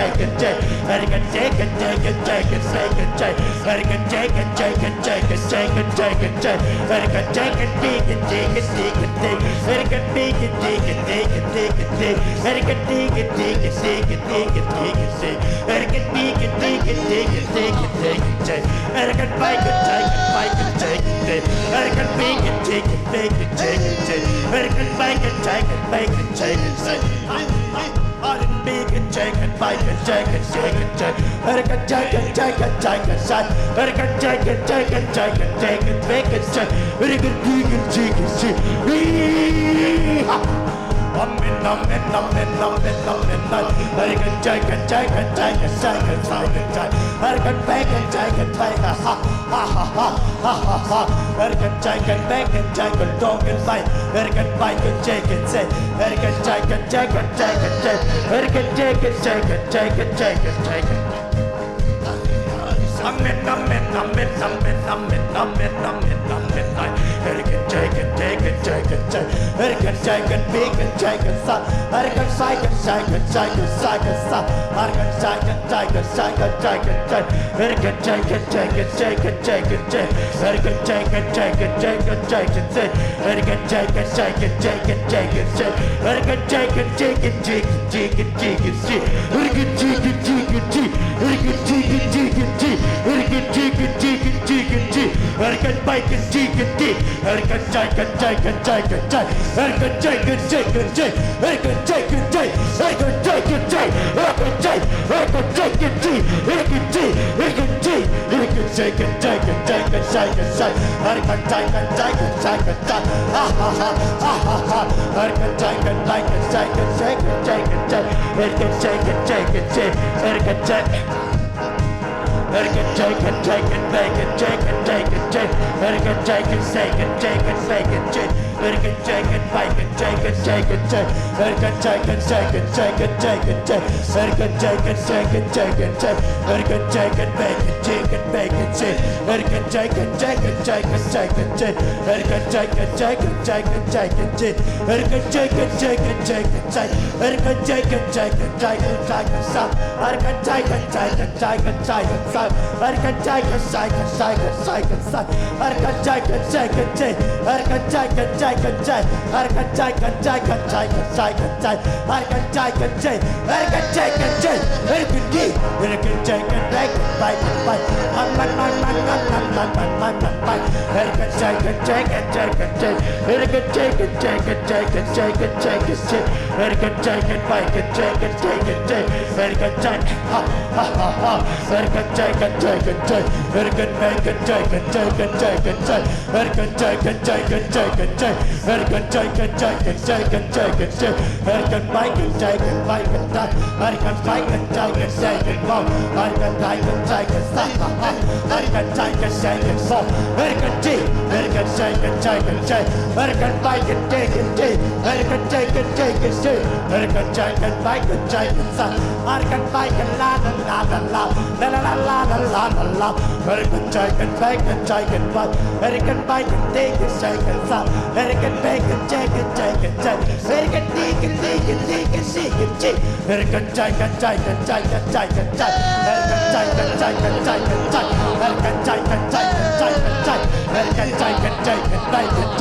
chicken, chicken. American chicken, chicken, chicken, chicken, chicken, chicken. American chicken, chicken, chicken, chicken, chicken. American chicken, chicken, chicken, chicken, chicken, chicken. American chicken, chicken, chicken, chicken, chicken. American bacon, chicken, chicken, chicken, chicken. American chicken, chicken, chicken, chicken, chicken, chicken. American bacon, chicken, chicken, chicken, chicken, chicken. American bacon, chicken, bacon, chicken, chicken. American bacon, chicken, bacon, chicken, chicken. American bacon, chicken, bacon, chicken, chicken. Bacon, chicken, bacon, chicken, chicken, chicken. American chicken, chicken, chicken, chicken. American chicken, chicken, chicken, chicken, bacon, chicken. American bacon, chicken, chicken. Amen, amen, amen, amen, amen. American chicken, chicken, chicken, chicken, chicken, chicken. American bacon, chicken, bacon, ha, ha, ha, ha, ha, ha, ha. American chicken, bacon, chicken, chicken, bacon. American bacon, chicken, chicken. American chicken, chicken, chicken, chicken. American chicken, chicken, chicken, chicken, chicken. Amen, amen, amen, amen, amen, amen, amen, amen. American chicken, chicken, chicken, chicken. American chicken, bacon, chicken, son. American chicken, chicken, chicken, chicken, son. American chicken, chicken, chicken, chicken, chicken. American chicken, chicken, chicken, chicken, chicken. American chicken, chicken, chicken, chicken, chicken. American chicken, chicken, chicken, chicken, chicken. American chicken, chicken, chicken, chicken, chicken, chicken. American chicken, chicken, chicken. American chicken, chicken, chicken. American chicken, chicken, chicken, chicken. American bacon, chicken, chicken. American chicken, chicken, chicken, chicken. American chicken, chicken, chicken. American chicken, chicken. American chicken, chicken. American chicken, American chicken, chicken. American chicken, American chicken. American chicken, chicken, chicken, chicken, chicken. American chicken, chicken, chicken, chicken. Ha ha ha ha ha ha. American chicken, bacon, chicken, chicken, chicken, chicken. American chicken, chicken, chicken. American chicken. American chicken, chicken, bacon, chicken, chicken, chicken. American chicken, chicken, chicken, bacon, chicken. American chicken, bacon, chicken, chicken, chicken. American chicken, chicken, chicken, chicken, chicken. American chicken, chicken, chicken, chicken. American chicken, bacon, chicken, bacon, chicken. American chicken, chicken, chicken, chicken, chicken. American chicken, chicken, chicken, chicken, chicken. American chicken, chicken, chicken, chicken. American chicken, chicken, chicken, chicken, son. American chicken, chicken, chicken, chicken, son. American chicken, chicken, chicken, chicken, son. American chicken, chicken, chicken. American chicken, chicken, chicken. American chicken, chicken, chicken, chicken, chicken. American chicken, chicken. American chicken, chicken. American chicken, American chicken, bacon, bacon, bacon. American chicken, chicken, chicken, chicken. American chicken, chicken, chicken, chicken, chicken, chicken. American chicken, bacon, chicken, chicken, chicken. American chicken, ha ha ha ha. American chicken, chicken, chicken. American bacon, chicken, chicken, chicken, chicken. American chicken, chicken, chicken, chicken. American chicken, chicken, chicken, chicken, chicken. American bacon, chicken, bacon, chicken. American bacon, chicken, chicken, bone. American bacon, chicken, ha ha ha. American chicken, chicken, bone. American chicken, American chicken, chicken, chicken. American bacon, chicken, chicken. American chicken, chicken, chicken. American chicken, bacon, chicken, son. American bacon, la la la la la la la la la la la la. American chicken, bacon, chicken, bone. American bacon, chicken, chicken, son. American bacon, chicken, chicken, chicken. American chicken, chicken, chicken, chicken, chicken. American chicken, chicken, chicken, chicken, chicken. American chicken, chicken, chicken, chicken. American chicken, chicken, chicken. Bye.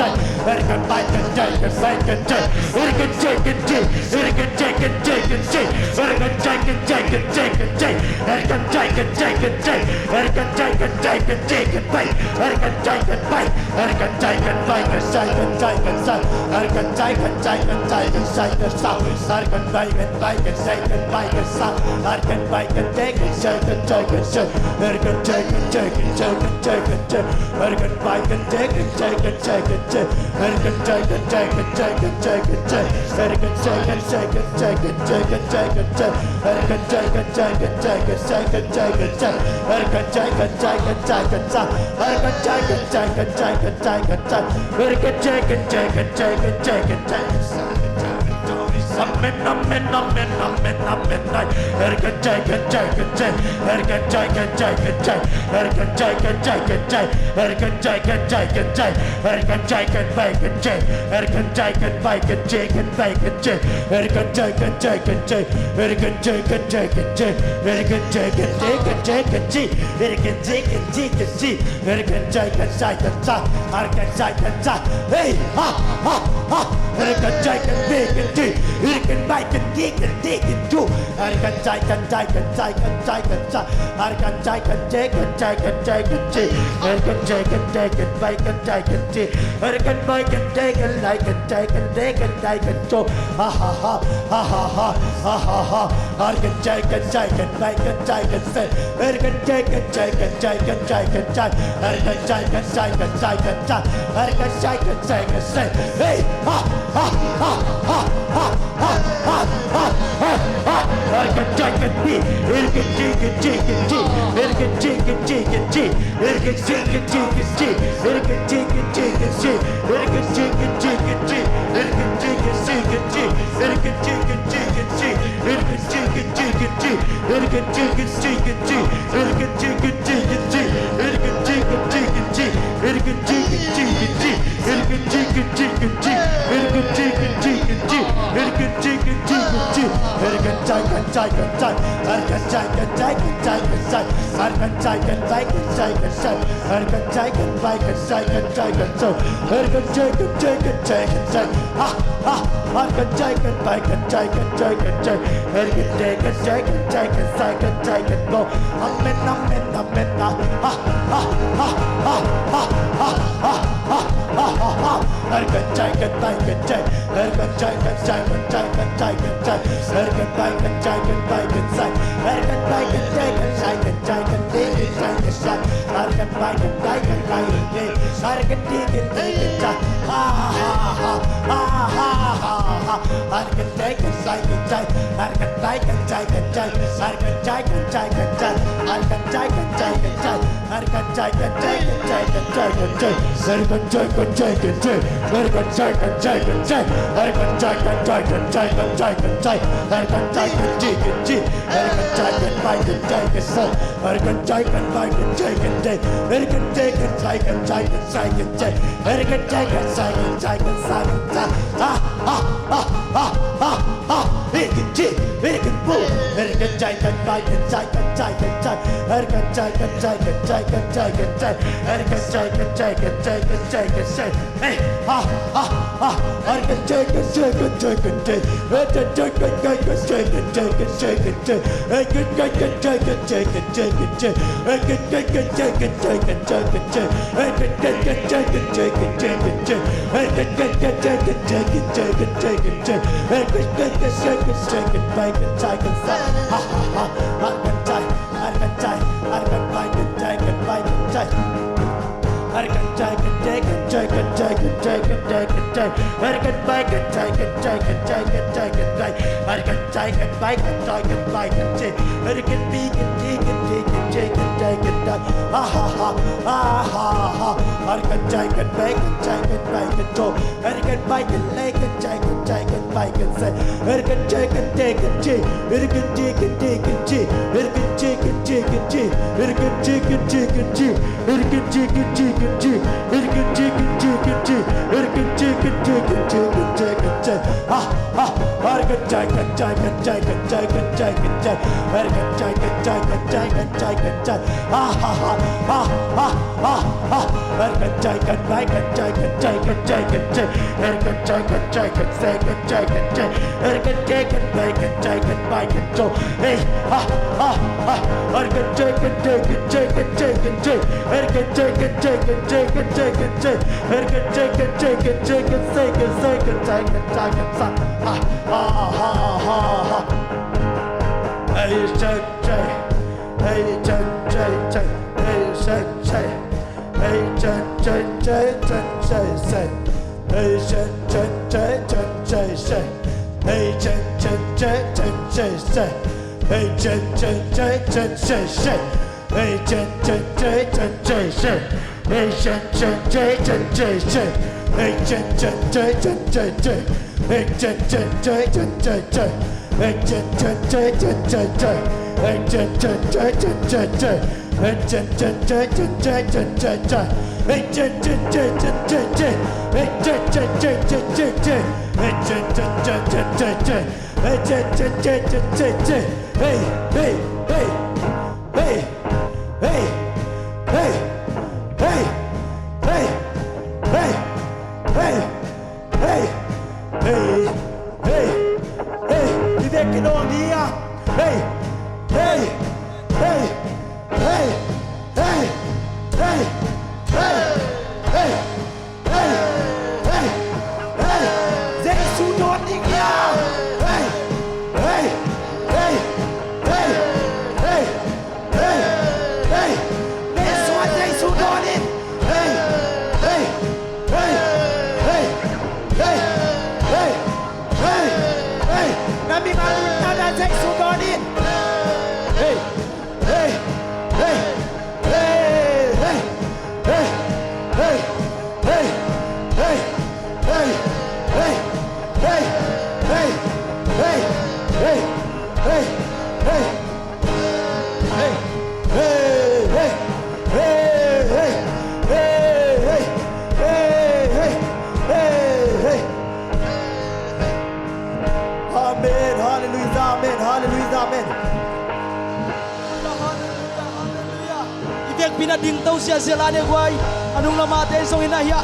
Pinading tau sia zela ne guai anung lama te song ina hia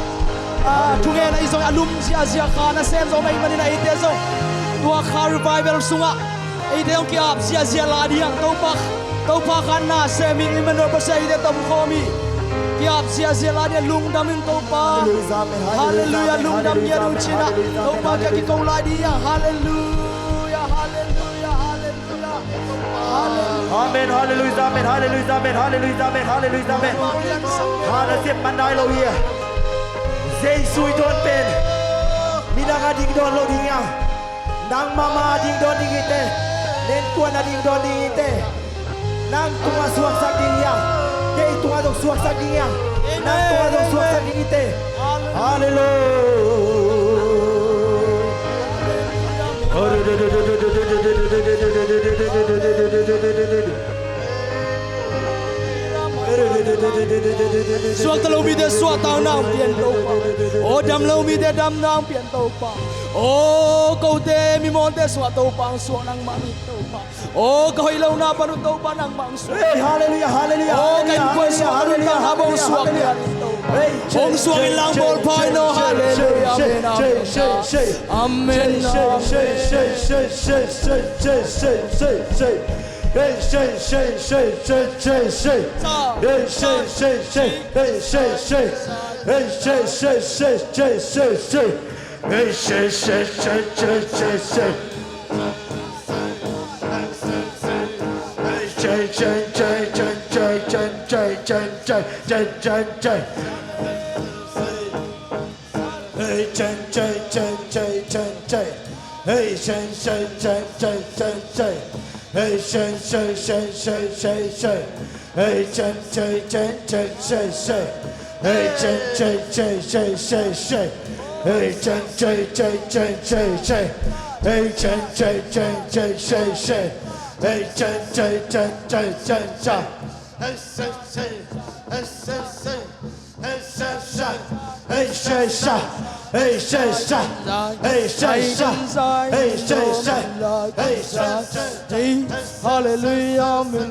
thunge na isong alum sia sia kana sen zo mai manina ite zo tua kha revival sunga ite ong ki ap sia sia la diang tau pa kana semi imano pa sai de tom khomi ki ap sia sia la de lung damin tau pa hallelujah lung dam ya ru china tau pa ka ki kong la diang hallelujah hallelujah hallelujah Amen, hallelujah, amen, hallelujah, amen, hallelujah, amen, hallelujah, amen. Hallelujah, man dai lo ye. Jesus don pen. Minanga ding don lo ding yang. Nang mama ding don ding ite. Nen tuan ding don ding ite. Nang tunga suak sak ding yang. Ke tunga dong suak sak ding yang. Nang tunga dong suak sak ding ite. Hallelujah. Suak talo mi de suak tao nang pian tau pa. O dam lo mi de dam nang pian tau pa. O kau te mi mon te suak tau pa suak nang mami tau pa. O kau hilau na panu tau pa nang mang suak. Hallelujah, hallelujah. O kain kuai suak hallelujah habong suak pian tau. Ong suak ilang bol pai no hallelujah amen amen hey, J, J. Hey, J, J, J, J, J, J. Hey, say, hey, say, hey, say, hey, say, hey, say, hey, say, hey, say, Hallelujah, hey,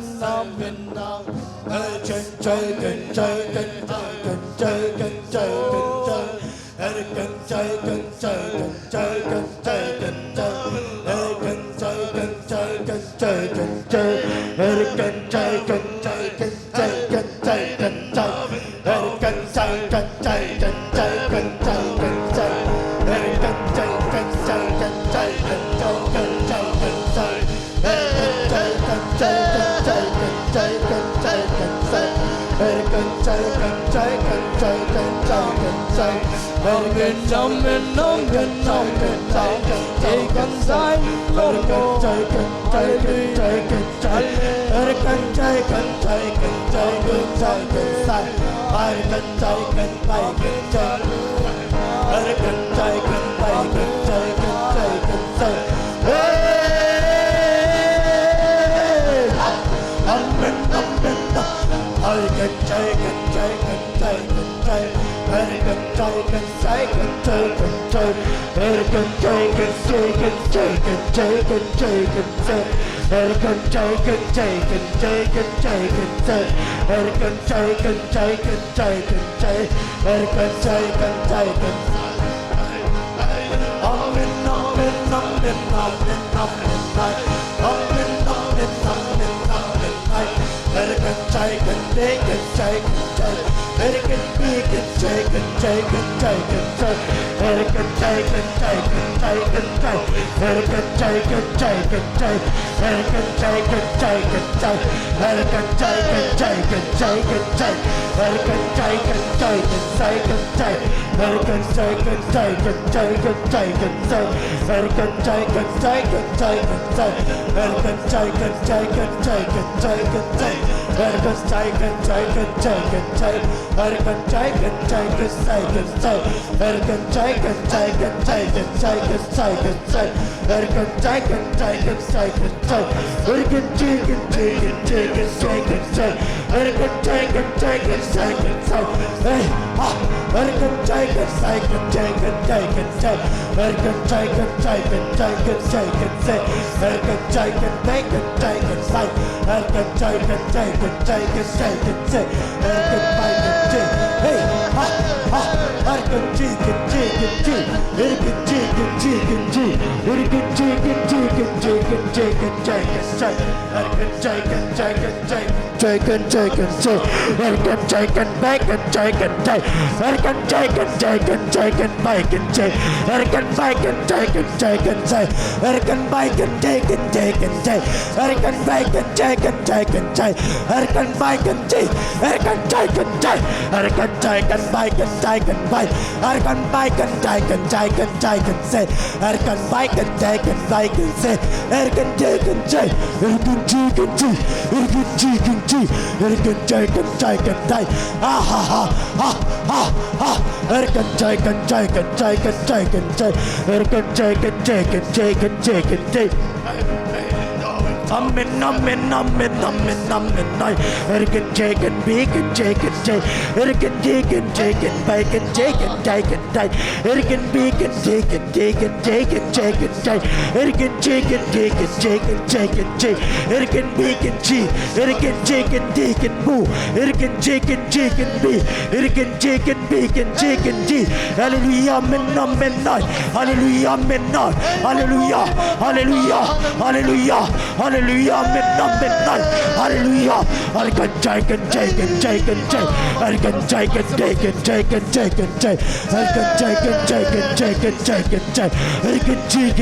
Amen, amen, amen, amen, amen. Erken çeken, beken çeken, erken çeken, çeken, beken çeken, çeken, erken beken çeken, çeken, çeken, çeken, erken çeken, çeken, çeken, çeken, erken beken çi, erken çeken, çeken bu, erken çeken, çeken bi, erken çeken, beken çeken çi. Hallelujah, amen, amen, hallelujah, amen, hallelujah, hallelujah, hallelujah, hallelujah, amen, amen, hallelujah. Erken çeken, çeken, çeken, erken çeken, çeken, çeken, çeken, erken çeken, çeken, çeken, çeken, erken çeken,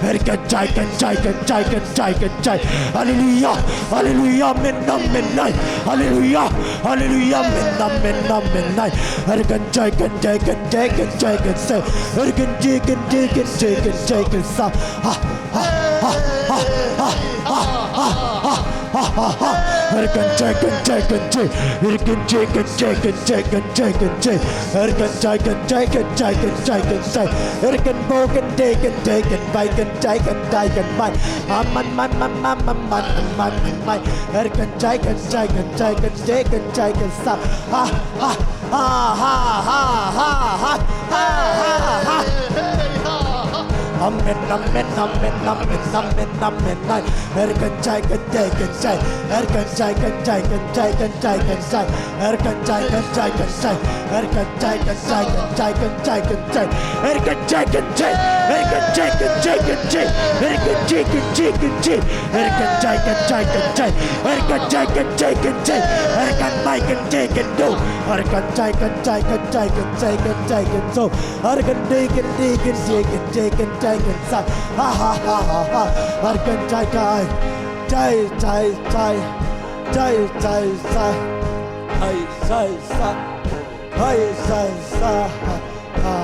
erken çeken, çeken, çeken, çeken, hallelujah, hallelujah, amen, amen, hallelujah, hallelujah, amen, amen, amen, erken çeken, çeken, çeken, çeken, erken çeken, çeken, çeken, çeken, ha ha ha Amen, amen, amen, amen, amen, amen. Erkenjai, kenjai, kenjai. Erkenjai, kenjai, kenjai, kenjai, kenjai. Erkenjai, kenjai, kenjai. Erkenjai, kenjai, kenjai, kenjai, kenjai. Erkenjai, kenjai. Erkenjai, kenjai, kenjai. Erkenjai, kenjai, kenjai. Erkenjai, kenjai, kenjai. Erkenjai, kenjai, kenjai. Erkenjai, kenjai, kendo. Erkenjai, kenjai, kenjai, kenjai, kenjai, kendo. Erkenjai, kenjai, kenjai, kenjai, kenjai. Say, ha ha ha ha ha, Arkanjai kai, jai jai jai, jai jai jai, hai jai jai, hai jai jai, ha.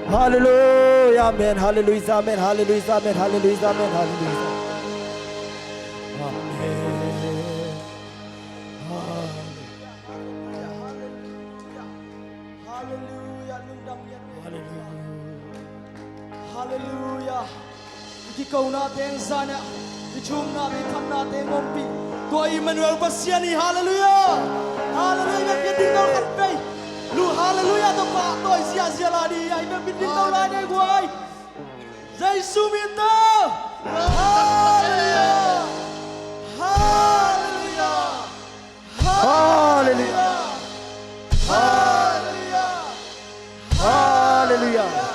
Hallelujah, amen, hallelujah, amen, hallelujah, amen, hallelujah, amen, hallelujah. Hallelujah. Ikaw natin sana. Ichum natin, tam natin ngompi. Ko Emmanuel Pasiani. Hallelujah. Hallelujah. Bitin daw katpay. Lu hallelujah to pa to sia ladi. Ay bitin daw ladi guay. Jesus minta. Hallelujah. Hallelujah. Hallelujah. Hallelujah. Hallelujah.